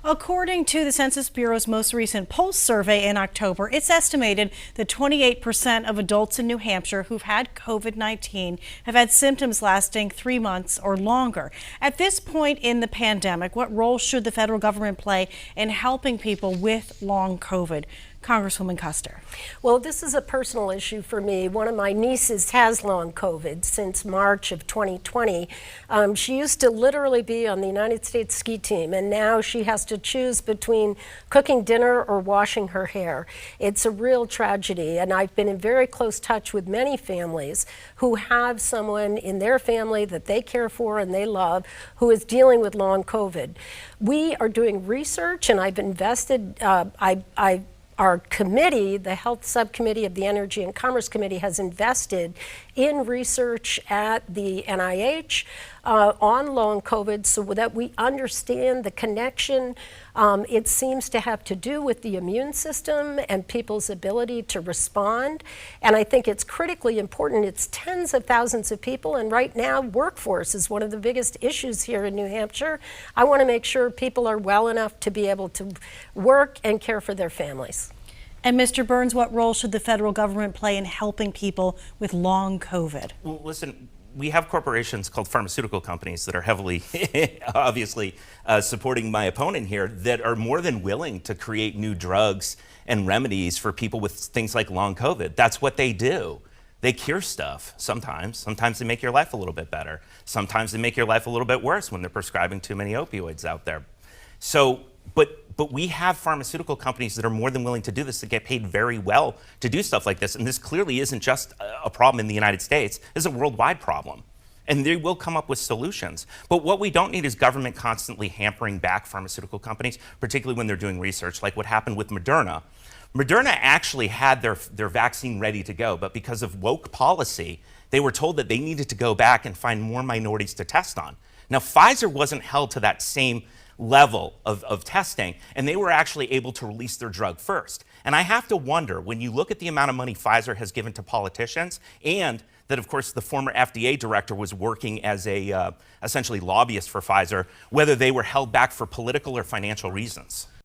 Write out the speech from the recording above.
According to the Census Bureau's most recent pulse survey in October, it's estimated that 28% of adults in New Hampshire who've had COVID-19 have had symptoms lasting 3 months or longer. At this point in the pandemic, what role should the federal government play in helping people with long COVID? Congresswoman Custer. Well, this is a personal issue for me. One of my nieces has long COVID since March of 2020. She used to literally be on the United States ski team, and now she has to choose between cooking dinner or washing her hair. It's a real tragedy, and I've been in very close touch with many families who have someone in their family that they care for and they love who is dealing with long COVID. We are doing research, and I've invested, our committee, the Health Subcommittee of the Energy and Commerce Committee, has invested in research at the NIH on long COVID so that we understand the connection. It seems to have to do with the immune system and people's ability to respond. And I think it's critically important. It's tens of thousands of people, and right now workforce is one of the biggest issues here in New Hampshire. I want to make sure people are well enough to be able to work and care for their families. And Mr. Burns, what role should the federal government play in helping people with long COVID? Well, listen, we have corporations called pharmaceutical companies that are heavily, obviously, supporting my opponent here, that are more than willing to create new drugs and remedies for people with things like long COVID. That's what they do. They cure stuff sometimes. Sometimes they make your life a little bit better. Sometimes they make your life a little bit worse when they're prescribing too many opioids out there. So, but we have pharmaceutical companies that are more than willing to do this, that get paid very well to do stuff like this. And this clearly isn't just a problem in the United States. It's a worldwide problem. And they will come up with solutions. But what we don't need is government constantly hampering back pharmaceutical companies, particularly when they're doing research, like what happened with Moderna. Moderna actually had their vaccine ready to go, but because of woke policy, they were told that they needed to go back and find more minorities to test on. Now, Pfizer wasn't held to that same level of testing, and they were actually able to release their drug first. And I have to wonder, when you look at the amount of money Pfizer has given to politicians, and that, of course, the former FDA director was working as a essentially lobbyist for Pfizer, whether they were held back for political or financial reasons.